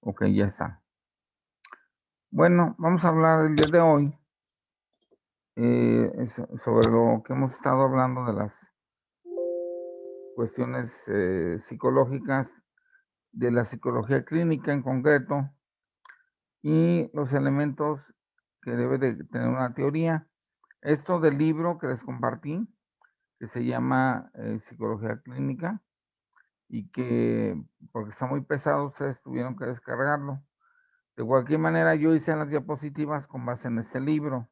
Ok, ya está. Bueno, vamos a hablar el día de hoy sobre lo que hemos estado hablando de las cuestiones psicológicas, de la psicología clínica en concreto y los elementos que debe de tener una teoría. Esto del libro que les compartí, que se llama Psicología Clínica y que, porque está muy pesado, ustedes tuvieron que descargarlo. De cualquier manera, yo hice las diapositivas con base en este libro.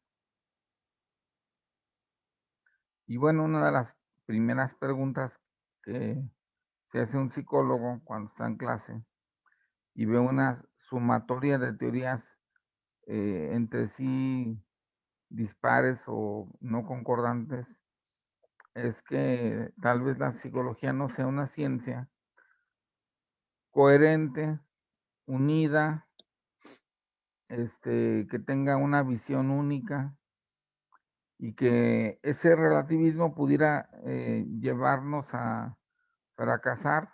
Y bueno, una de las primeras preguntas que se hace un psicólogo cuando está en clase y ve una sumatoria de teorías entre sí dispares o no concordantes, es que tal vez la psicología no sea una ciencia coherente, unida, que tenga una visión única y que ese relativismo pudiera llevarnos a fracasar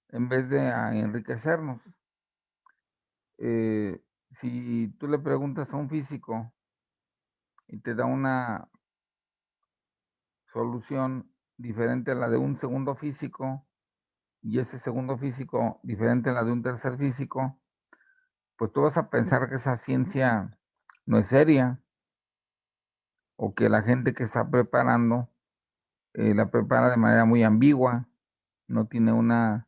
en vez de a enriquecernos. Si tú le preguntas a un físico y te da una solución diferente a la de un segundo físico, y ese segundo físico diferente a la de un tercer físico, pues tú vas a pensar que esa ciencia no es seria, o que la gente que está preparando la prepara de manera muy ambigua, no tiene una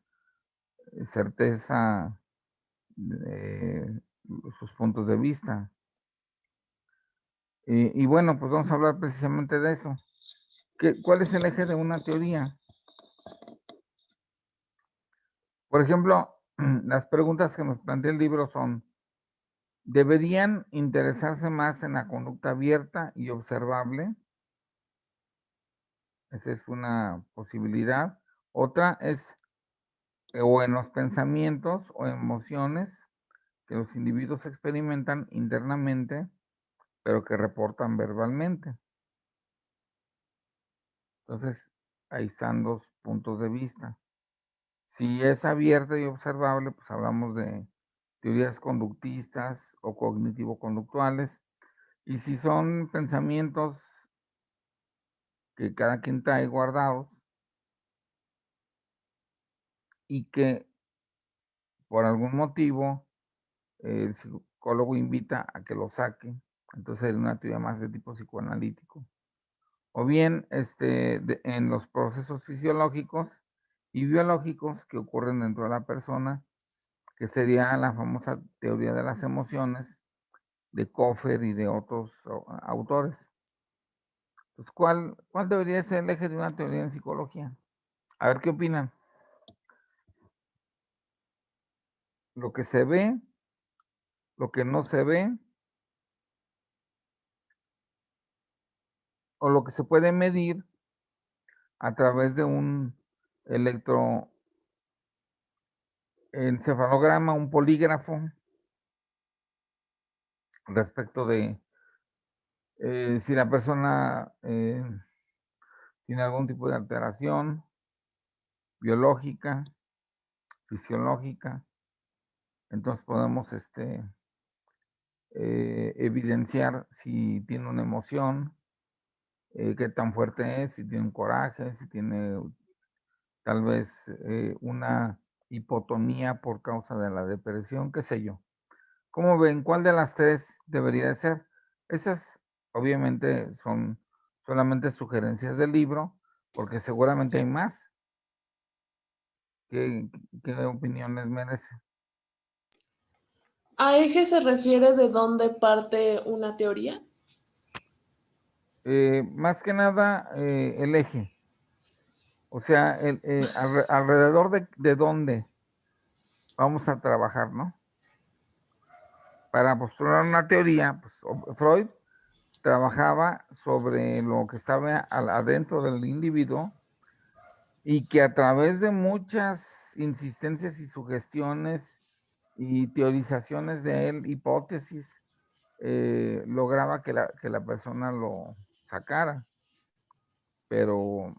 certeza de sus puntos de vista. Y bueno, pues vamos a hablar precisamente de eso. ¿Cuál es el eje de una teoría? Por ejemplo, las preguntas que nos plantea el libro son: ¿deberían interesarse más en la conducta abierta y observable? Esa es una posibilidad. Otra es, o en los pensamientos o emociones que los individuos experimentan internamente, pero que reportan verbalmente. Entonces, ahí están dos puntos de vista. Si es abierta y observable, pues hablamos de teorías conductistas o cognitivo-conductuales. Y si son pensamientos que cada quien trae guardados y que por algún motivo el psicólogo invita a que lo saque, entonces es una teoría más de tipo psicoanalítico. O bien en los procesos fisiológicos y biológicos que ocurren dentro de la persona, que sería la famosa teoría de las emociones de Koffer y de otros autores. Pues, ¿cuál debería ser el eje de una teoría en psicología? A ver qué opinan. Lo que se ve, lo que no se ve, o lo que se puede medir a través de un electroencefalograma, un polígrafo, respecto de si la persona tiene algún tipo de alteración biológica, fisiológica. Entonces podemos evidenciar si tiene una emoción, qué tan fuerte es, si tiene un coraje, si tiene tal vez una hipotonía por causa de la depresión, qué sé yo. ¿Cómo ven? ¿Cuál de las tres debería de ser? Esas obviamente son solamente sugerencias del libro, porque seguramente hay más. ¿Qué opinión les merece? ¿A eje se refiere de dónde parte una teoría? Más que nada, el eje. O sea, alrededor de dónde vamos a trabajar, ¿no? Para postular una teoría, pues Freud trabajaba sobre lo que estaba adentro del individuo y que a través de muchas insistencias y sugestiones y teorizaciones de él, hipótesis, lograba que la persona lo sacara. Pero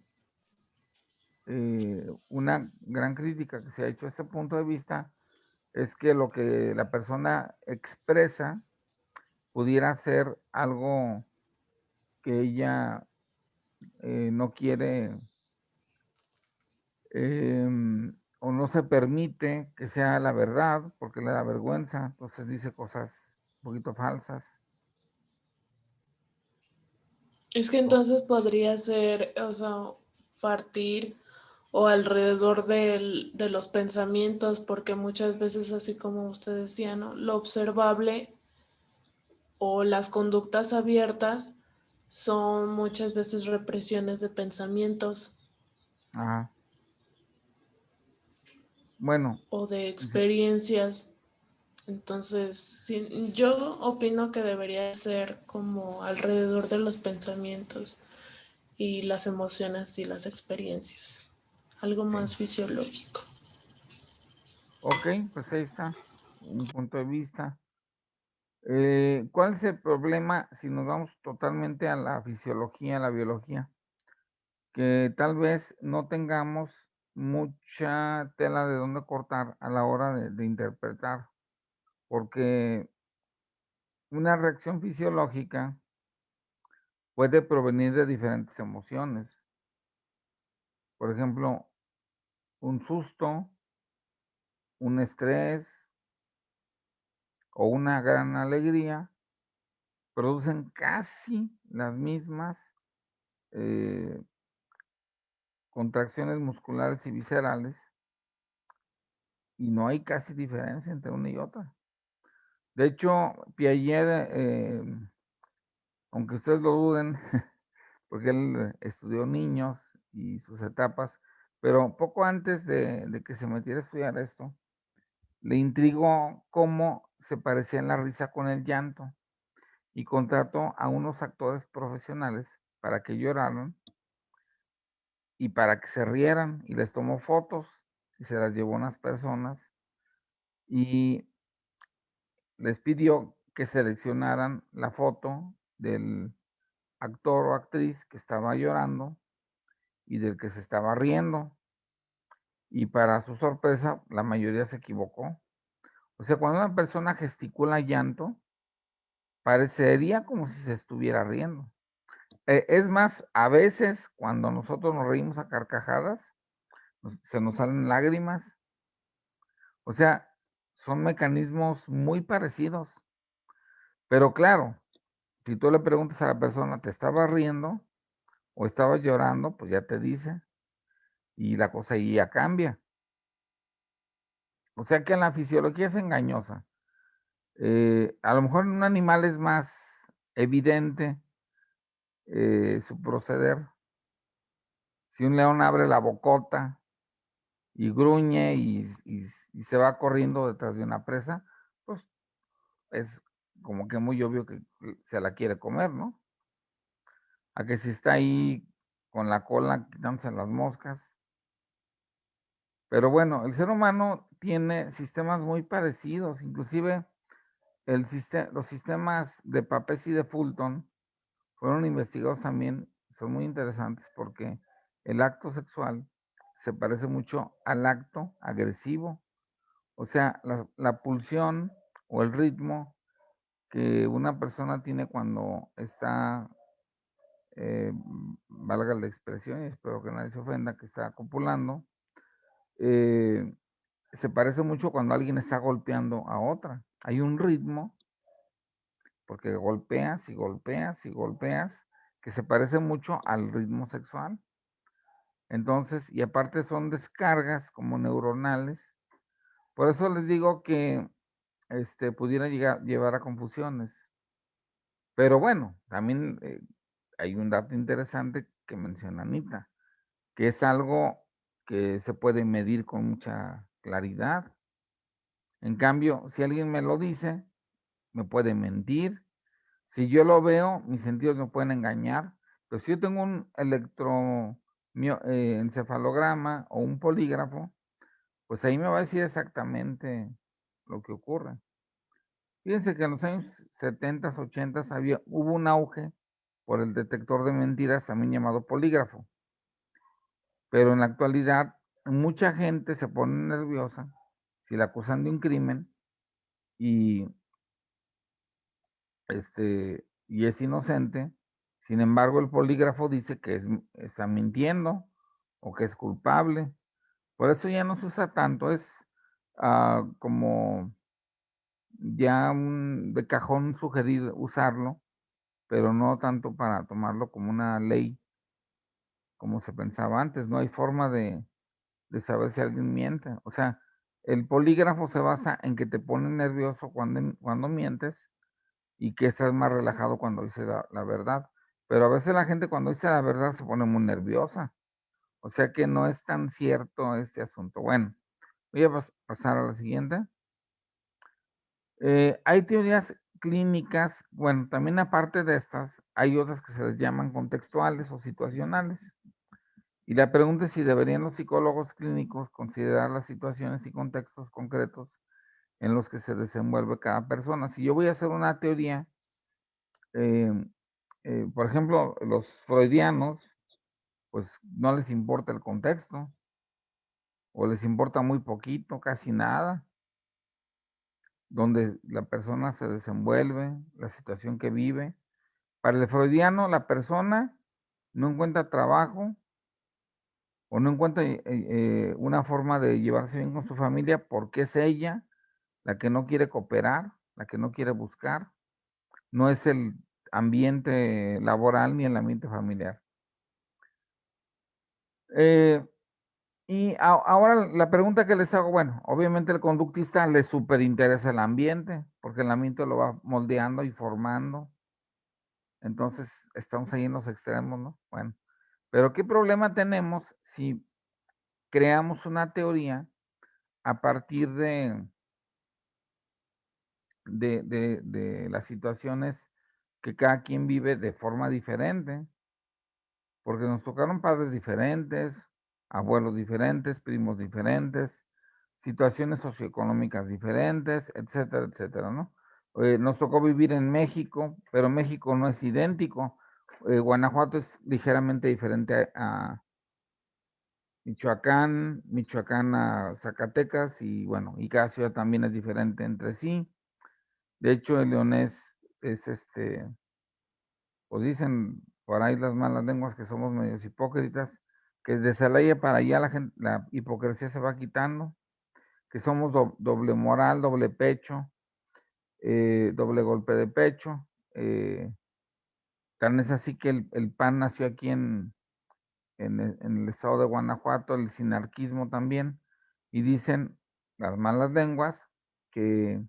una gran crítica que se ha hecho a este punto de vista es que lo que la persona expresa pudiera ser algo que ella, no quiere, o no se permite que sea la verdad, porque le da vergüenza, entonces dice cosas un poquito falsas. Es que O entonces podría ser, o sea, partir o alrededor de los pensamientos, porque muchas veces, así como usted decía, ¿no? Lo observable o las conductas abiertas son muchas veces represiones de pensamientos ajá. Bueno, o de dice experiencias. Entonces, sí, yo opino que debería ser como alrededor de los pensamientos y las emociones y las experiencias, algo okey. más fisiológico. Okey, pues ahí está, un punto de vista. ¿Cuál es el problema si nos vamos totalmente a la fisiología, a la biología? Que tal vez no tengamos mucha tela de dónde cortar a la hora de interpretar, porque una reacción fisiológica puede provenir de diferentes emociones. Por ejemplo, un susto, un estrés o una gran alegría producen casi las mismas, eh, contracciones musculares y viscerales, y no hay casi diferencia entre una y otra. De hecho, Piaget, aunque ustedes lo duden, porque él estudió niños y sus etapas, pero poco antes de que se metiera a estudiar esto, le intrigó cómo se parecía la risa con el llanto y contrató a unos actores profesionales para que lloraran y para que se rieran, y les tomó fotos y se las llevó a unas personas y les pidió que seleccionaran la foto del actor o actriz que estaba llorando y del que se estaba riendo. Y para su sorpresa, la mayoría se equivocó. O sea, cuando una persona gesticula llanto, parecería como si se estuviera riendo. Es más, a veces cuando nosotros nos reímos a carcajadas, se nos salen lágrimas. O sea, son mecanismos muy parecidos. Pero claro, si tú le preguntas a la persona, ¿te estabas riendo o estabas llorando? Pues ya te dice, y la cosa ahí ya cambia. O sea que la fisiología es engañosa. A lo mejor en un animal es más evidente, su proceder. Si un león abre la bocota y gruñe y se va corriendo detrás de una presa, pues es como que muy obvio que se la quiere comer, ¿no? A que si está ahí con la cola quitándose las moscas. Pero bueno, el ser humano tiene sistemas muy parecidos, inclusive los sistemas de Papez y de Fulton fueron investigados también, son muy interesantes porque el acto sexual se parece mucho al acto agresivo, o sea, la pulsión o el ritmo que una persona tiene cuando está, valga la expresión, y espero que nadie se ofenda, que está copulando, eh, se parece mucho cuando alguien está golpeando a otra. Hay un ritmo, porque golpeas y golpeas y golpeas, que se parece mucho al ritmo sexual. Entonces, y aparte son descargas como neuronales. Por eso les digo que pudiera llevar a confusiones. Pero bueno, también hay un dato interesante que menciona Anita, que es algo que se puede medir con mucha claridad. En cambio, si alguien me lo dice, me puede mentir. Si yo lo veo, mis sentidos me pueden engañar. Pero si yo tengo un encefalograma o un polígrafo, pues ahí me va a decir exactamente lo que ocurre. Fíjense que en los años 70, 80 hubo un auge por el detector de mentiras, también llamado polígrafo. Pero en la actualidad, mucha gente se pone nerviosa si la acusan de un crimen y, y es inocente, sin embargo, el polígrafo dice que está mintiendo o que es culpable. Por eso ya no se usa tanto, es como ya de cajón sugerir usarlo, pero no tanto para tomarlo como una ley, como se pensaba antes. No hay forma de saber si alguien miente. O sea, el polígrafo se basa en que te pone nervioso cuando mientes y que estás más relajado cuando dices la verdad. Pero a veces la gente cuando dice la verdad se pone muy nerviosa. O sea que no es tan cierto este asunto. Bueno, voy a pasar a la siguiente. Hay teorías clínicas, bueno, también aparte de estas, hay otras que se les llaman contextuales o situacionales. Y la pregunta es si deberían los psicólogos clínicos considerar las situaciones y contextos concretos en los que se desenvuelve cada persona. Si yo voy a hacer una teoría, em, por ejemplo, los freudianos, pues no les importa el contexto, o les importa muy poquito, casi nada, donde la persona se desenvuelve, la situación que vive. Para el freudiano, la persona no encuentra trabajo o no encuentra una forma de llevarse bien con su familia porque es ella la que no quiere cooperar, la que no quiere buscar, no es el ambiente laboral ni el ambiente familiar. Eh, y ahora la pregunta que les hago, bueno, obviamente el conductista le superinteresa el ambiente, porque el ambiente lo va moldeando y formando. Entonces, estamos ahí en los extremos, ¿no? Bueno, pero ¿qué problema tenemos si creamos una teoría a partir de las situaciones que cada quien vive de forma diferente? Porque nos tocaron padres diferentes, abuelos diferentes, primos diferentes, situaciones socioeconómicas diferentes, etcétera, etcétera, ¿no? Nos tocó vivir en México, pero México no es idéntico. Guanajuato es ligeramente diferente a Michoacán, Michoacán a Zacatecas y bueno, y cada ciudad también es diferente entre sí. De hecho, el leonés es pues dicen por ahí las malas lenguas que somos medios hipócritas, que de Celaya para allá la hipocresía se va quitando, que somos doble moral, doble pecho, doble golpe de pecho. Tan es así que el PAN nació aquí en el estado de Guanajuato, el sinarquismo también, y dicen las malas lenguas que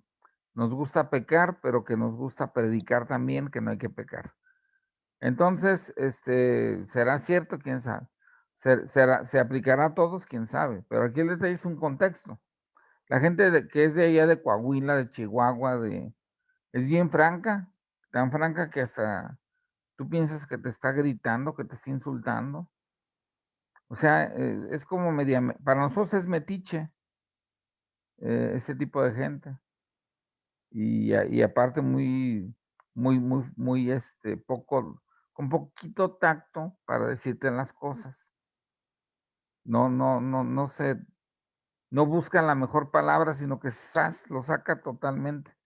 nos gusta pecar, pero que nos gusta predicar también que no hay que pecar. Entonces, ¿será cierto? ¿Quién sabe? ¿Se aplicará a todos? ¿Quién sabe? Pero aquí el detalle es un contexto. La gente que es de allá de Coahuila, de Chihuahua, es bien franca, tan franca que hasta tú piensas que te está gritando, que te está insultando. O sea, es como para nosotros es metiche, ese tipo de gente. Y aparte muy, con poquito tacto para decirte las cosas. No sé, no buscan la mejor palabra, sino que lo saca totalmente.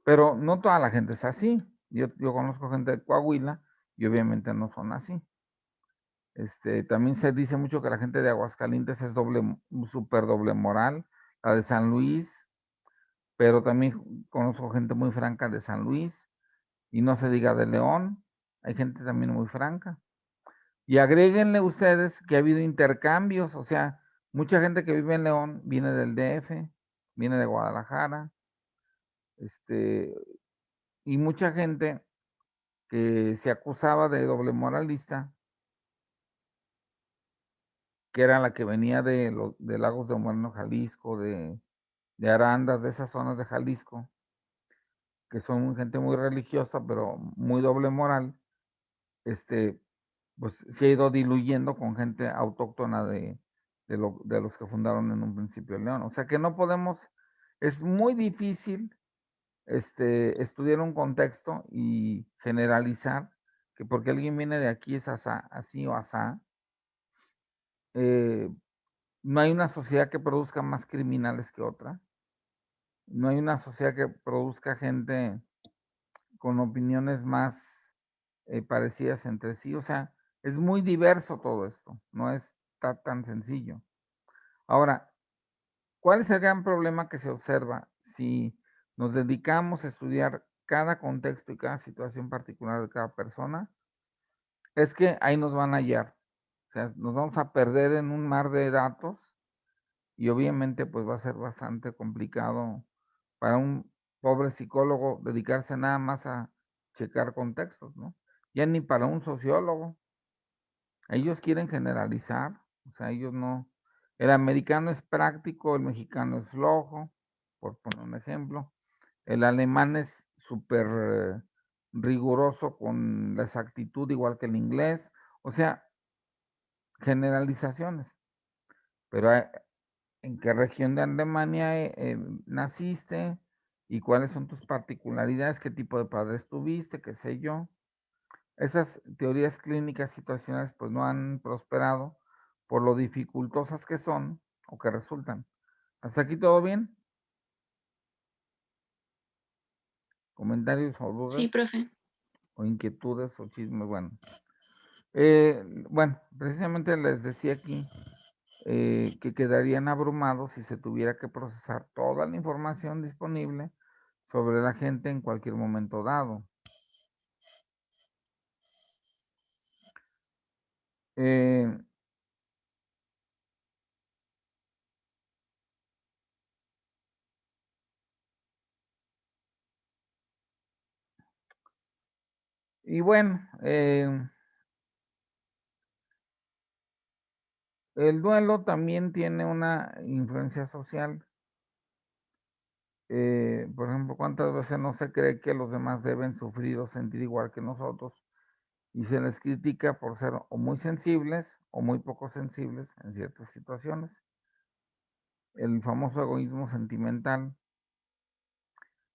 Pero no toda la gente es así. Yo conozco gente de Coahuila y obviamente no son así. También se dice mucho que la gente de Aguascalientes es súper doble moral, la de San Luis, pero también conozco gente muy franca de San Luis y no se diga de León, hay gente también muy franca. Y agréguenle ustedes que ha habido intercambios, o sea, mucha gente que vive en León viene del DF, viene de Guadalajara, este, y mucha gente que se acusaba de doble moralista, que era la que venía de Lagos de Moreno, Jalisco, de Arandas, de esas zonas de Jalisco, que son gente muy religiosa, pero muy doble moral, este, pues se ha ido diluyendo con gente autóctona de los que fundaron en un principio León. O sea que no podemos, es muy difícil estudiar un contexto y generalizar que porque alguien viene de aquí es así o asá. eh, no hay una sociedad que produzca más criminales que otra. no hay una sociedad que produzca gente con opiniones más parecidas entre sí. O sea, es muy diverso todo esto, no está tan sencillo. Ahora, ¿cuál es el gran problema que se observa si nos dedicamos a estudiar cada contexto y cada situación particular de cada persona? Es que ahí nos van a hallar. O sea, nos vamos a perder en un mar de datos y obviamente pues va a ser bastante complicado para un pobre psicólogo dedicarse nada más a checar contextos, ¿no? Ya ni para un sociólogo. Ellos quieren generalizar, o sea, ellos no. El americano es práctico, el mexicano es flojo, por poner un ejemplo. El alemán es súper riguroso con la exactitud, igual que el inglés. O sea, generalizaciones. Pero ¿en qué región de Alemania naciste? ¿Y cuáles son tus particularidades? ¿Qué tipo de padres tuviste? ¿Qué sé yo? Esas teorías clínicas situacionales pues no han prosperado por lo dificultosas que son o que resultan. ¿Hasta aquí todo bien? ¿Comentarios o Sí, dudas? profe. ¿O inquietudes o chismes? Bueno, precisamente les decía aquí que quedarían abrumados si se tuviera que procesar toda la información disponible sobre la gente en cualquier momento dado. Eh, y bueno, el duelo también tiene una influencia social. Por ejemplo, ¿cuántas veces no se cree que los demás deben sufrir o sentir igual que nosotros? Y se les critica por ser o muy sensibles o muy poco sensibles en ciertas situaciones. El famoso egoísmo sentimental,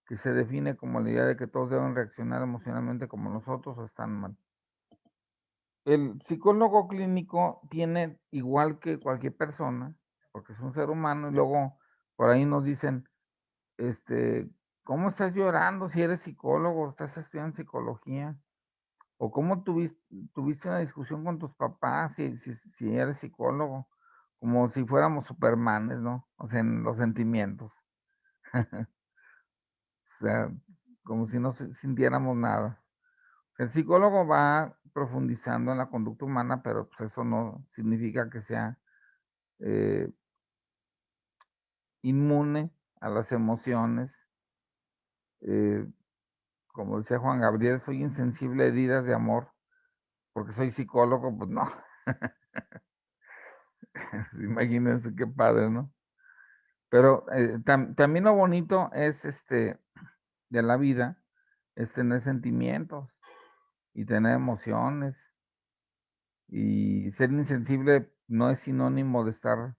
que se define como la idea de que todos deben reaccionar emocionalmente como nosotros o están mal. El psicólogo clínico tiene, igual que cualquier persona, porque es un ser humano, y luego por ahí nos dicen, ¿cómo estás llorando si eres psicólogo, estás estudiando psicología? ¿O cómo tuviste una discusión con tus papás si eres psicólogo? Como si fuéramos supermanes, ¿no? O sea, en los sentimientos. O sea, como si no sintiéramos nada. El psicólogo va profundizando en la conducta humana, pero pues eso no significa que sea eh, inmune a las emociones. Eh, como decía Juan Gabriel, soy insensible a heridas de amor, porque soy psicólogo, pues no. Imagínense qué padre, ¿no? Pero también lo bonito es de la vida, es tener sentimientos y tener emociones. Y ser insensible no es sinónimo de estar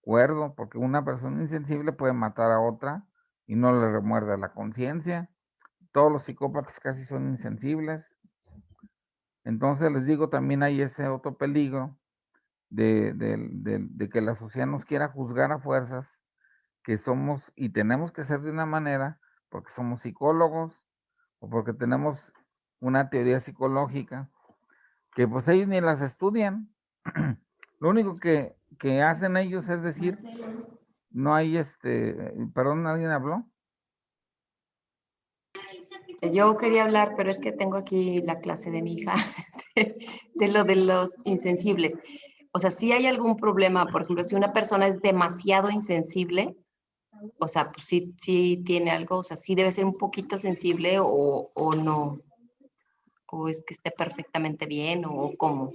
cuerdo, porque una persona insensible puede matar a otra y no le remuerde la conciencia. Todos los psicópatas casi son insensibles. Entonces les digo, también hay ese otro peligro de que la sociedad nos quiera juzgar a fuerzas, que somos y tenemos que ser de una manera porque somos psicólogos o porque tenemos una teoría psicológica, que pues ellos ni las estudian. Lo único que hacen ellos es decir, no hay perdón, ¿alguien habló? Yo quería hablar, pero es que tengo aquí la clase de mi hija de lo de los insensibles. O sea, si hay algún problema, por ejemplo, si una persona es demasiado insensible, o sea, pues sí tiene algo, o sea, sí debe ser un poquito sensible o no, o es que esté perfectamente bien o cómo.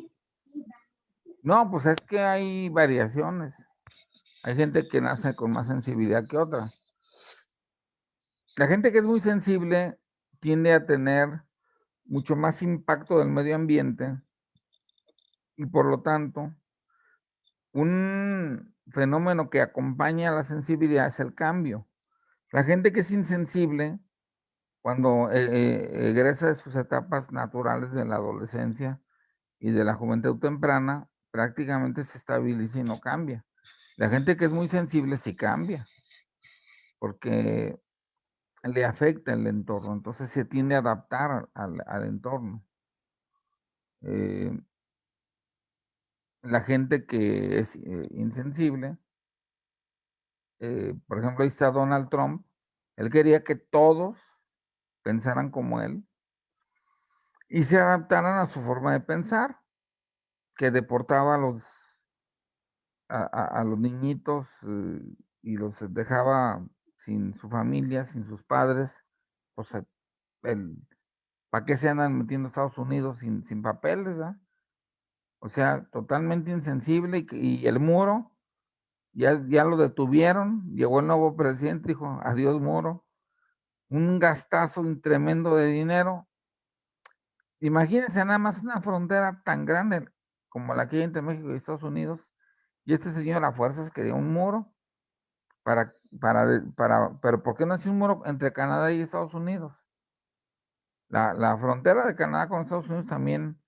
No, pues es que hay variaciones. Hay gente que nace con más sensibilidad que otra. La gente que es muy sensible tiende a tener mucho más impacto del medio ambiente y por lo tanto, un fenómeno que acompaña a la sensibilidad es el cambio. La gente que es insensible, cuando egresa de sus etapas naturales de la adolescencia y de la juventud temprana, prácticamente se estabiliza y no cambia. La gente que es muy sensible sí cambia. porque le afecta el entorno, entonces se tiende a adaptar al entorno. Eh, la gente que es insensible, por ejemplo, ahí está Donald Trump, él quería que todos pensaran como él y se adaptaran a su forma de pensar, que deportaba a los niñitos y los dejaba sin su familia, sin sus padres, pues ¿para qué se andan metiendo a Estados Unidos sin papeles? ¿Verdad? O sea, totalmente insensible y el muro, ya lo detuvieron, llegó el nuevo presidente, dijo, adiós muro, un gastazo tremendo de dinero. Imagínense nada más una frontera tan grande como la que hay entre México y Estados Unidos, y este señor a fuerzas quería un muro pero ¿por qué no hace un muro entre Canadá y Estados Unidos? La frontera de Canadá con Estados Unidos también,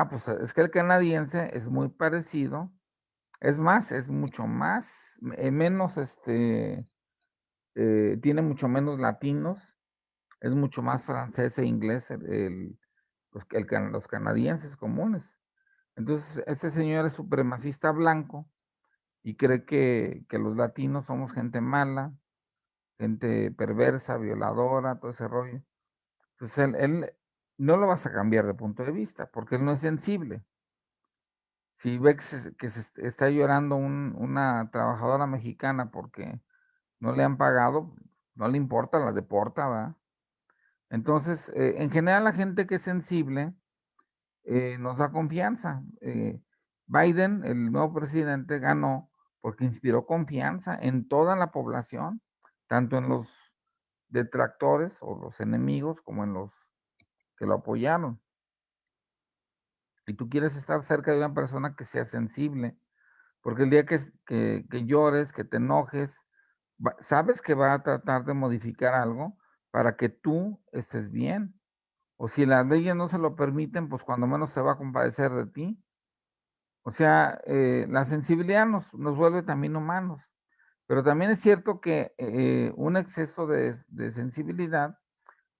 pues es que el canadiense es muy parecido, es más, es mucho más, menos, tiene mucho menos latinos, es mucho más francés e inglés los canadienses comunes. Entonces, este señor es supremacista blanco y cree que los latinos somos gente mala, gente perversa, violadora, todo ese rollo. Entonces, él no lo vas a cambiar de punto de vista, porque él no es sensible. Si ve que se está llorando una trabajadora mexicana porque no le han pagado, no le importa, la deporta, ¿va? Entonces, en general, la gente que es sensible nos da confianza. Biden, el nuevo presidente, ganó porque inspiró confianza en toda la población, tanto en los detractores o los enemigos como en los que lo apoyaron. Y tú quieres estar cerca de una persona que sea sensible, porque el día que llores, que te enojes, sabes que va a tratar de modificar algo para que tú estés bien. O si las leyes no se lo permiten, pues cuando menos se va a compadecer de ti. O sea, la sensibilidad nos vuelve también humanos. Pero también es cierto que un exceso de sensibilidad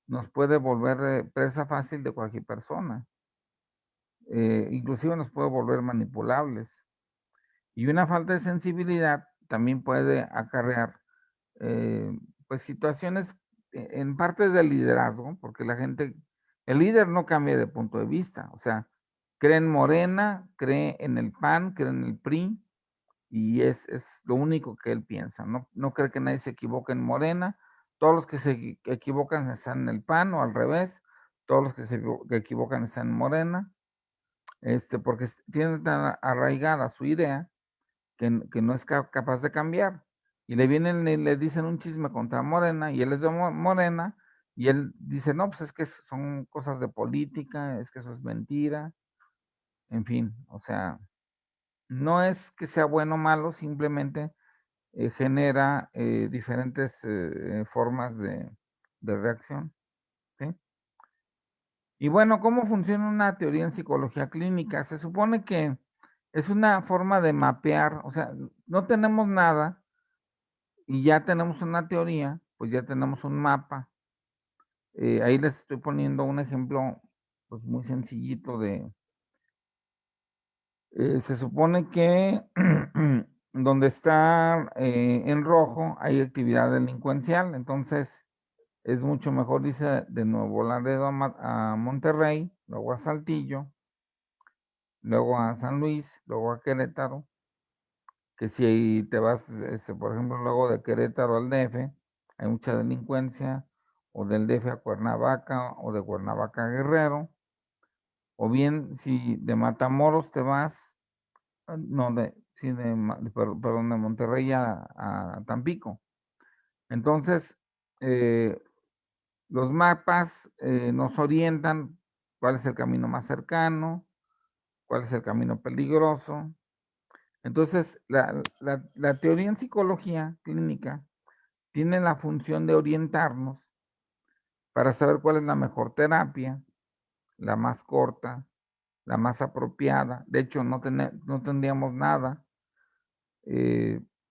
nos puede volver presa fácil de cualquier persona. Inclusive nos puede volver manipulables. Y una falta de sensibilidad también puede acarrear pues situaciones en parte del liderazgo, porque el líder no cambia de punto de vista, o sea, cree en Morena, cree en el PAN, cree en el PRI, y es lo único que él piensa, no cree que nadie se equivoque en Morena, todos los que se equivocan están en el PAN o al revés, todos los que que equivocan están en Morena, porque tiene tan arraigada su idea que no es capaz de cambiar. Y le vienen y le dicen un chisme contra Morena, y él es de Morena, y él dice, no, pues es que son cosas de política, es que eso es mentira, en fin, o sea, no es que sea bueno o malo, simplemente genera diferentes formas de reacción, ¿sí? Y bueno, ¿cómo funciona una teoría en psicología clínica? Se supone que es una forma de mapear, o sea, no tenemos nada y ya tenemos una teoría, pues ya tenemos un mapa. Ahí les estoy poniendo un ejemplo, pues muy sencillito se supone que donde está en rojo hay actividad delincuencial, entonces es mucho mejor irse de Nuevo Laredo a Monterrey, luego a Saltillo, luego a San Luis, luego a Querétaro, que si te vas, por ejemplo, luego de Querétaro al DF, hay mucha delincuencia, o del DF a Cuernavaca, o de Cuernavaca a Guerrero, o bien si de Matamoros te vas, no, sí, perdón, de Monterrey a Tampico. Entonces, los mapas nos orientan cuál es el camino más cercano, cuál es el camino peligroso. Entonces, la teoría en psicología clínica tiene la función de orientarnos para saber cuál es la mejor terapia, la más corta, la más apropiada. De hecho, no tendríamos nada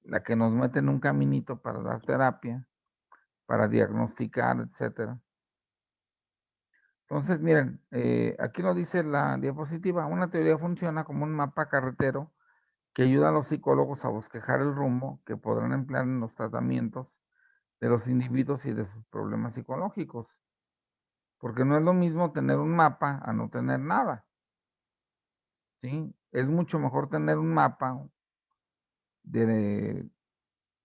la que nos mete en un caminito para dar terapia, para diagnosticar, etcétera. Entonces, miren, aquí lo dice la diapositiva, una teoría funciona como un mapa carretero que ayuda a los psicólogos a bosquejar el rumbo que podrán emplear en los tratamientos de los individuos y de sus problemas psicológicos. Porque no es lo mismo tener un mapa a no tener nada, ¿sí? Es mucho mejor tener un mapa de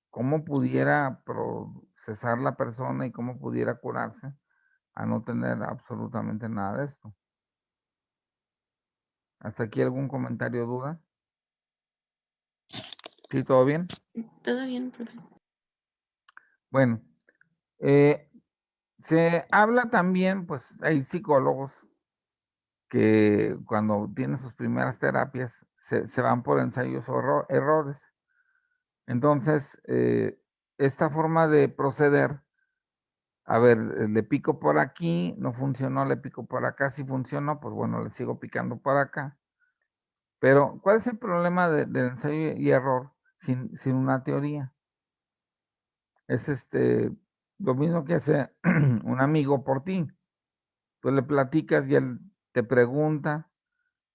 cómo pudiera procesar la persona y cómo pudiera curarse a no tener absolutamente nada de esto. ¿Hasta aquí algún comentario o duda? ¿Sí, todo bien? Todo bien, profe. Bueno, se habla también, pues hay psicólogos que cuando tienen sus primeras terapias se van por ensayos o errores. Entonces, esta forma de proceder, a ver, le pico por aquí, no funcionó, le pico por acá, sí funcionó, pues bueno, le sigo picando por acá. Pero, ¿cuál es el problema del ensayo y error sin una teoría? Es lo mismo que hace un amigo por ti. Tú le platicas y él te pregunta,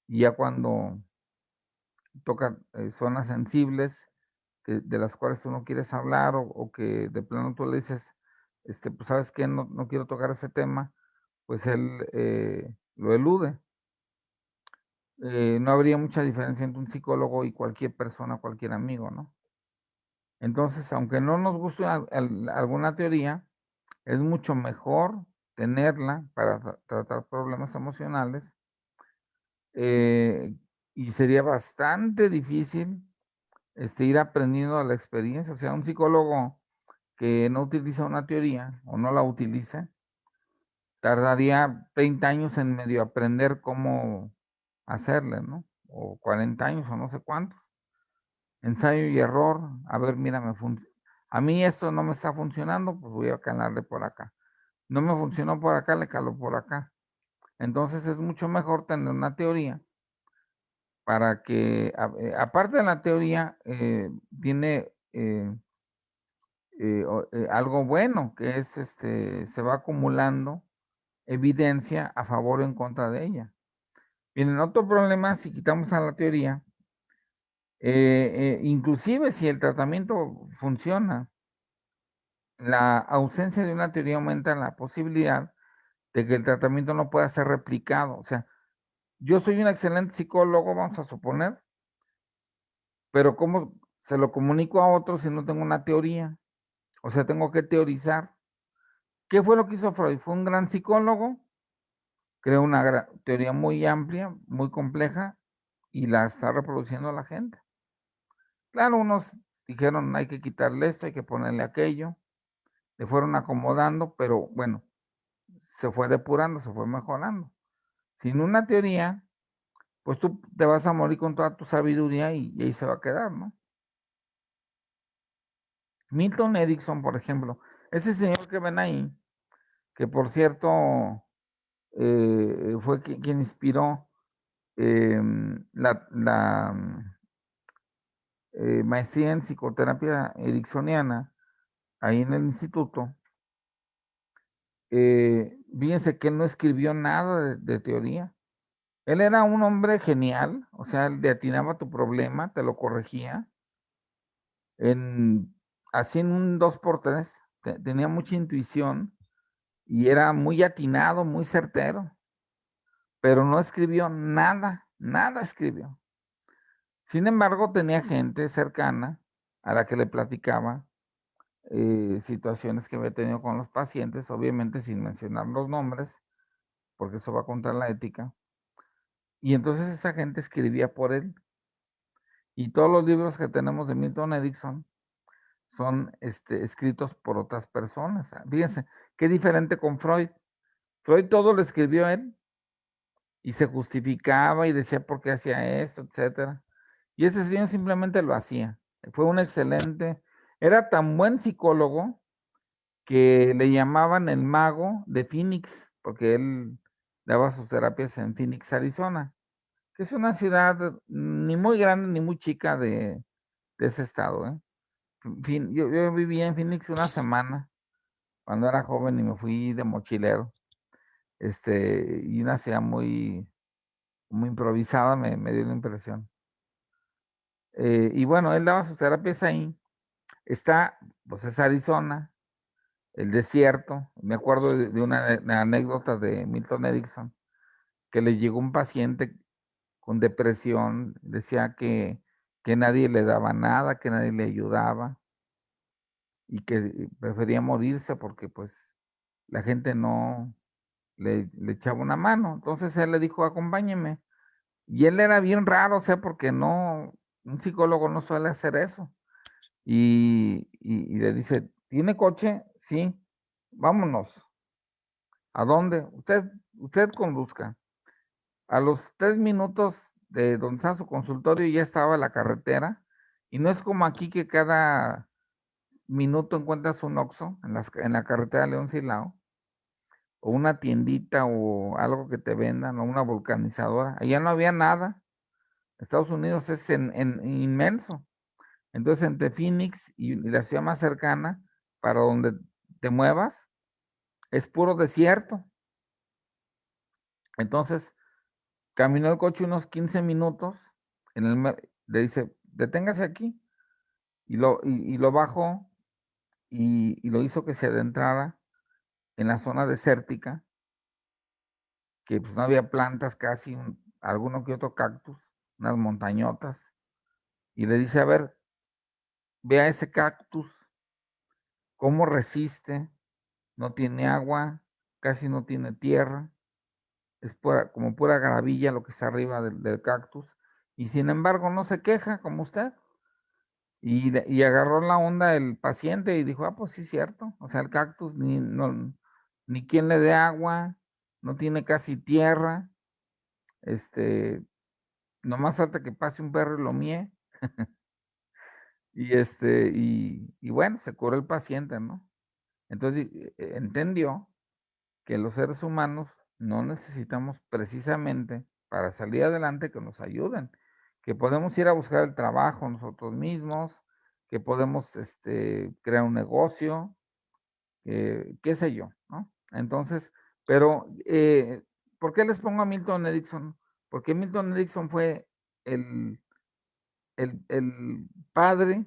y ya cuando toca zonas sensibles de las cuales tú no quieres hablar o que de plano tú le dices, pues sabes que no quiero tocar ese tema, pues él lo elude. No habría mucha diferencia entre un psicólogo y cualquier persona, cualquier amigo, ¿no? Entonces, aunque no nos guste alguna teoría, es mucho mejor tenerla para tratar problemas emocionales, y sería bastante difícil ir aprendiendo a la experiencia. O sea, un psicólogo que no utiliza una teoría o no la utilice, tardaría 30 años en medio aprender cómo hacerle, ¿no? O 40 años o no sé cuántos. Ensayo y error, a ver, mira, a mí esto no me está funcionando, pues voy a calarle por acá. No me funcionó por acá, le calo por acá. Entonces es mucho mejor tener una teoría para que, aparte de la teoría, tiene algo bueno, que es se va acumulando evidencia a favor o en contra de ella. Miren, otro problema, si quitamos a la teoría, inclusive si el tratamiento funciona, la ausencia de una teoría aumenta la posibilidad de que el tratamiento no pueda ser replicado. O sea, yo soy un excelente psicólogo, vamos a suponer, pero ¿cómo se lo comunico a otros si no tengo una teoría? O sea, tengo que teorizar. ¿Qué fue lo que hizo Freud? Fue un gran psicólogo, creó una teoría muy amplia, muy compleja, y la está reproduciendo la gente. Claro, unos dijeron, hay que quitarle esto, hay que ponerle aquello, le fueron acomodando, pero bueno, se fue depurando, se fue mejorando. Sin una teoría, pues tú te vas a morir con toda tu sabiduría y ahí se va a quedar, ¿no? Milton Erickson, por ejemplo, ese señor que ven ahí, que por cierto fue quien inspiró la maestría en psicoterapia ericksoniana ahí en el instituto. Fíjense que él no escribió nada de teoría. Él era un hombre genial, o sea, él le atinaba a tu problema, te lo corregía, así en un 2x3, tenía mucha intuición y era muy atinado, muy certero, pero no escribió nada, nada escribió. Sin embargo, tenía gente cercana a la que le platicaba situaciones que había tenido con los pacientes, obviamente sin mencionar los nombres, porque eso va contra la ética. Y entonces esa gente escribía por él. Y todos los libros que tenemos de Milton Erickson son escritos por otras personas. Fíjense, qué diferente con Freud. Freud todo lo escribió él y se justificaba y decía por qué hacía esto, etcétera. Y ese señor simplemente lo hacía. Fue un excelente, era tan buen psicólogo que le llamaban el mago de Phoenix, porque él daba sus terapias en Phoenix, Arizona, que es una ciudad ni muy grande ni muy chica de ese estado, ¿eh? yo vivía en Phoenix una semana cuando era joven y me fui de mochilero. Y una ciudad muy improvisada me dio la impresión. Y bueno, él daba sus terapias ahí. Pues es Arizona, el desierto. Me acuerdo de una anécdota de Milton Erickson, que le llegó un paciente con depresión, decía que nadie le daba nada, que nadie le ayudaba y que prefería morirse porque pues la gente no le echaba una mano. Entonces él le dijo, acompáñeme. Y él era bien raro, o sea, porque un psicólogo no suele hacer eso. Y le dice, ¿tiene coche? Sí, vámonos. ¿A dónde? Usted conduzca. A los 3 minutos de donde está su consultorio ya estaba la carretera. Y no es como aquí que cada minuto encuentras un Oxxo en la carretera León Silao, o una tiendita o algo que te vendan, o una vulcanizadora. Allá no había nada. Estados Unidos es inmenso. Entonces, entre Phoenix y la ciudad más cercana, para donde te muevas, es puro desierto. Entonces, caminó el coche unos 15 minutos, le dice, deténgase aquí, y lo bajó y lo hizo que se adentrara en la zona desértica, que pues no había plantas casi, alguno que otro cactus, unas montañotas, y le dice, a ver, vea ese cactus, cómo resiste, no tiene agua, casi no tiene tierra, es como pura gravilla lo que está arriba del cactus, y sin embargo no se queja como usted. Y agarró la onda el paciente y dijo, pues sí, es cierto, o sea, el cactus ni quien le dé agua, no tiene casi tierra, nomás falta que pase un perro y lo mie. Y bueno, se curó el paciente, ¿no? Entonces entendió que los seres humanos no necesitamos precisamente para salir adelante que nos ayuden, que podemos ir a buscar el trabajo nosotros mismos, que podemos crear un negocio, qué sé yo, ¿no? Entonces, pero, ¿por qué les pongo a Milton Erickson? Porque Milton Erickson fue el, el padre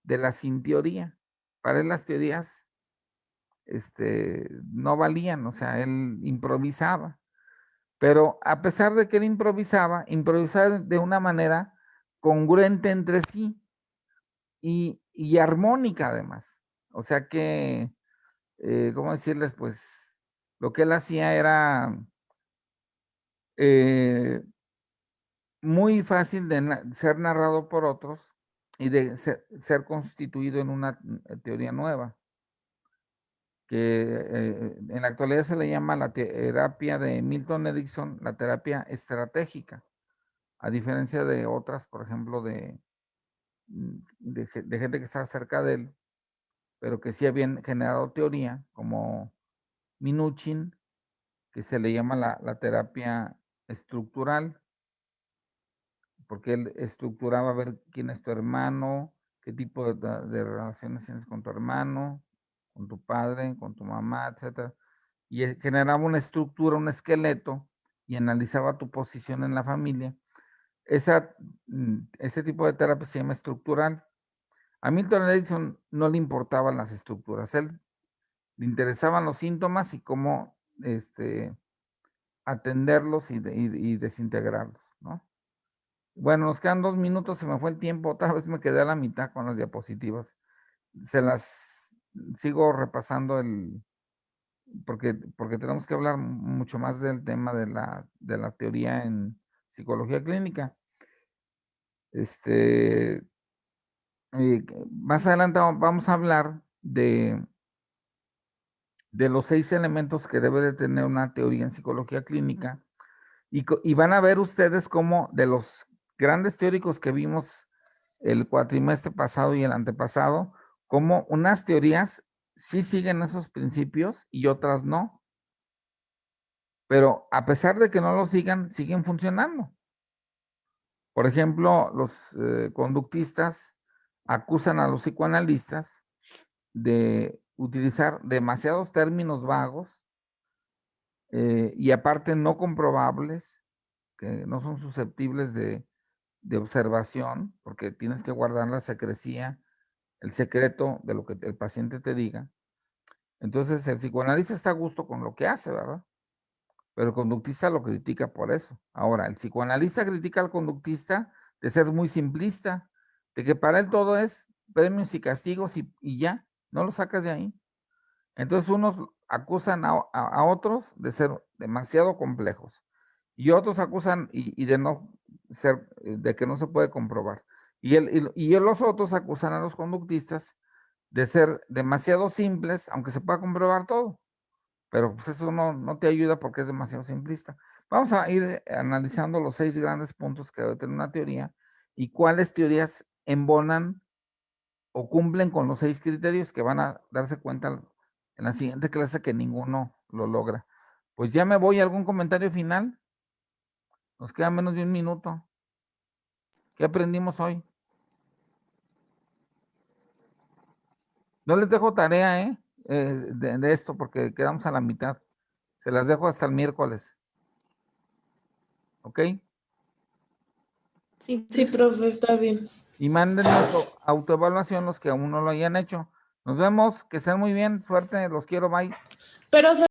de la sin teoría. Para él las teorías no valían, o sea, él improvisaba. Pero a pesar de que él improvisaba de una manera congruente entre sí y armónica además. O sea que, ¿cómo decirles? Pues lo que él hacía era muy fácil de ser narrado por otros y de ser constituido en una teoría nueva, que en la actualidad se le llama la terapia de Milton Erickson, la terapia estratégica, a diferencia de otras, por ejemplo, de gente que está cerca de él, pero que sí habían generado teoría, como Minuchin, que se le llama la terapia estructural, porque él estructuraba a ver quién es tu hermano, qué tipo de relaciones tienes con tu hermano, con tu padre, con tu mamá, etcétera. Y generaba una estructura, un esqueleto, y analizaba tu posición en la familia. Ese tipo de terapia se llama estructural. A Milton Erickson no le importaban las estructuras, él le interesaban los síntomas y cómo atenderlos y desintegrarlos, ¿no? Bueno, nos quedan 2 minutos, se me fue el tiempo, otra vez me quedé a la mitad con las diapositivas. Se las sigo repasando porque tenemos que hablar mucho más del tema de la teoría en psicología clínica. Más adelante vamos a hablar de los 6 elementos que debe de tener una teoría en psicología clínica, y van a ver ustedes cómo de los grandes teóricos que vimos el cuatrimestre pasado y el antepasado, cómo unas teorías sí siguen esos principios y otras no. Pero a pesar de que no lo sigan, siguen funcionando. Por ejemplo, los conductistas acusan a los psicoanalistas de utilizar demasiados términos vagos y aparte no comprobables, que no son susceptibles de observación, porque tienes que guardar la secrecía, el secreto de lo que el paciente te diga. Entonces el psicoanalista está a gusto con lo que hace, ¿verdad? Pero el conductista lo critica por eso. Ahora, el psicoanalista critica al conductista de ser muy simplista, de que para él todo es premios y castigos y ya, no lo sacas de ahí. Entonces unos acusan a otros de ser demasiado complejos y otros acusan y de no ser, de que no se puede comprobar. Y los otros acusan a los conductistas de ser demasiado simples, aunque se pueda comprobar todo. Pero pues eso no te ayuda porque es demasiado simplista. Vamos a ir analizando los 6 grandes puntos que debe tener una teoría y cuáles teorías embonan o cumplen con los 6 criterios, que van a darse cuenta en la siguiente clase que ninguno lo logra. Pues ya me voy. ¿Algún comentario final? Nos queda menos de un minuto. ¿Qué aprendimos hoy? No les dejo tarea, de esto, porque quedamos a la mitad. Se las dejo hasta el miércoles. ¿Ok? Sí, profe, está bien. Y mándenos autoevaluación los que aún no lo hayan hecho. Nos vemos, que estén muy bien, suerte, los quiero, bye. Pero